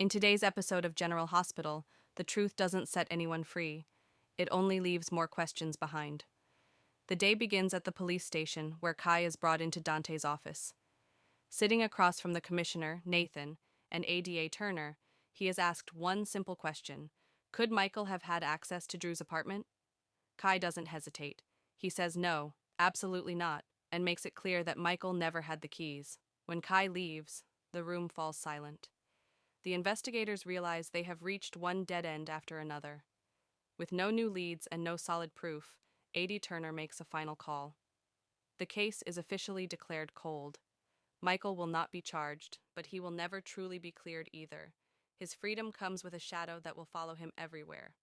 In today's episode of General Hospital, the truth doesn't set anyone free. It only leaves more questions behind. The day begins at the police station where Kai is brought into Dante's office. Sitting across from the commissioner, Nathan, and ADA Turner, he is asked one simple question. Could Michael have had access to Drew's apartment? Kai doesn't hesitate. He says no, absolutely not, and makes it clear that Michael never had the keys. When Kai leaves, the room falls silent. The investigators realize they have reached one dead end after another. With no new leads and no solid proof, A.D. Turner makes a final call. The case is officially declared cold. Michael will not be charged, but he will never truly be cleared either. His freedom comes with a shadow that will follow him everywhere.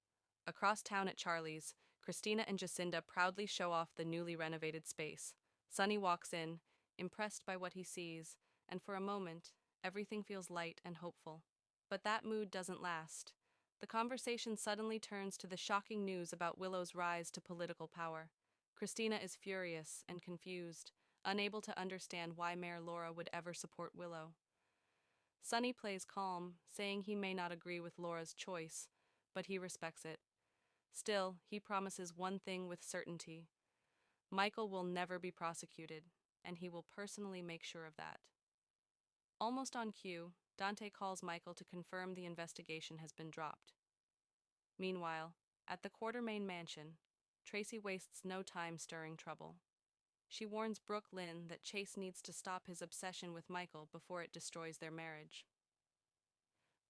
Across town at Charlie's, Kristina and Jacinda proudly show off the newly renovated space. Sonny walks in, impressed by what he sees, and for a moment, everything feels light and hopeful. But that mood doesn't last. The conversation suddenly turns to the shocking news about Willow's rise to political power. Kristina is furious and confused, unable to understand why Mayor Laura would ever support Willow. Sonny plays calm, saying he may not agree with Laura's choice, but he respects it. Still, he promises one thing with certainty. Michael will never be prosecuted, and he will personally make sure of that. Almost on cue, Dante calls Michael to confirm the investigation has been dropped. Meanwhile, at the Quartermain mansion, Tracy wastes no time stirring trouble. She warns Brook Lynn that Chase needs to stop his obsession with Michael before it destroys their marriage.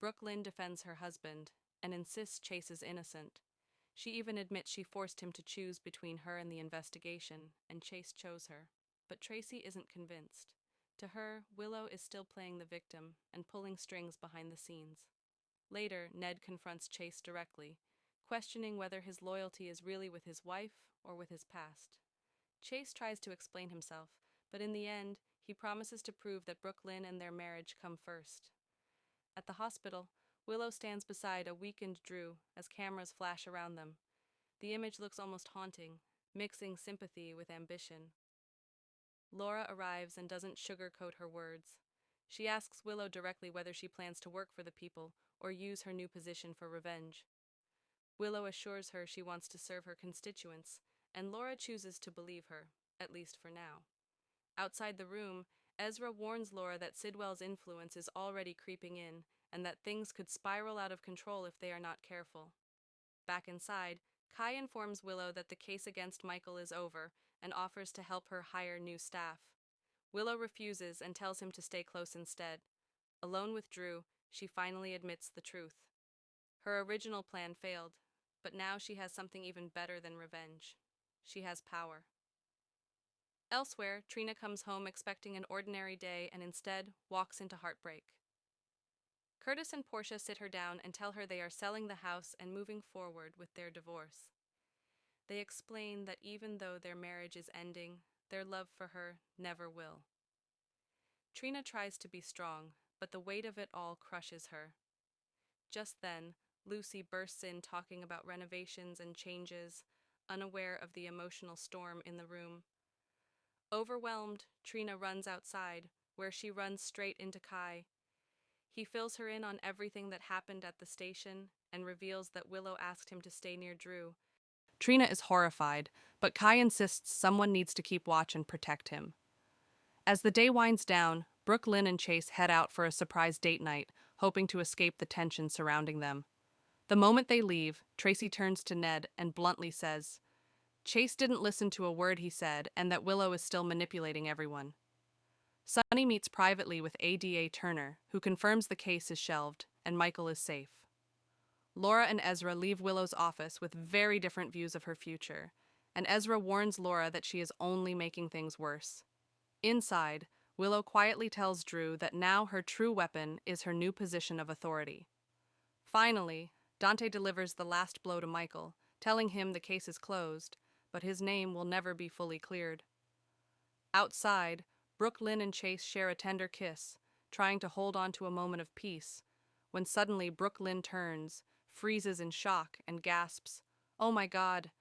Brook Lynn defends her husband and insists Chase is innocent. She even admits she forced him to choose between her and the investigation, and Chase chose her. But Tracy isn't convinced. To her, Willow is still playing the victim and pulling strings behind the scenes. Later, Ned confronts Chase directly, questioning whether his loyalty is really with his wife or with his past. Chase tries to explain himself, but in the end, he promises to prove that Brook Lynn and their marriage come first. At the hospital, Willow stands beside a weakened Drew as cameras flash around them. The image looks almost haunting, mixing sympathy with ambition. Laura arrives and doesn't sugarcoat her words. She asks Willow directly whether she plans to work for the people or use her new position for revenge. Willow assures her she wants to serve her constituents, and Laura chooses to believe her, at least for now. Outside the room, Ezra warns Laura that Sidwell's influence is already creeping in, and that things could spiral out of control if they are not careful. Back inside, Kai informs Willow that the case against Michael is over and offers to help her hire new staff. Willow refuses and tells him to stay close instead. Alone with Drew, she finally admits the truth. Her original plan failed, but now she has something even better than revenge. She has power. Elsewhere, Trina comes home expecting an ordinary day and instead walks into heartbreak. Curtis and Portia sit her down and tell her they are selling the house and moving forward with their divorce. They explain that even though their marriage is ending, their love for her never will. Trina tries to be strong, but the weight of it all crushes her. Just then, Lucy bursts in talking about renovations and changes, unaware of the emotional storm in the room. Overwhelmed, Trina runs outside, where she runs straight into Kai. He fills her in on everything that happened at the station and reveals that Willow asked him to stay near Drew. Trina is horrified, but Kai insists someone needs to keep watch and protect him. As the day winds down, Brook Lynn and Chase head out for a surprise date night, hoping to escape the tension surrounding them. The moment they leave, Tracy turns to Ned and bluntly says, Chase didn't listen to a word he said, and that Willow is still manipulating everyone. Sonny meets privately with ADA Turner, who confirms the case is shelved and Michael is safe. Laura and Ezra leave Willow's office with very different views of her future, and Ezra warns Laura that she is only making things worse. Inside, Willow quietly tells Drew that now her true weapon is her new position of authority. Finally, Dante delivers the last blow to Michael, telling him the case is closed, but his name will never be fully cleared. Outside, Brook Lynn and Chase share a tender kiss, trying to hold on to a moment of peace, when suddenly Brook Lynn turns, freezes in shock, and gasps, "Oh my God,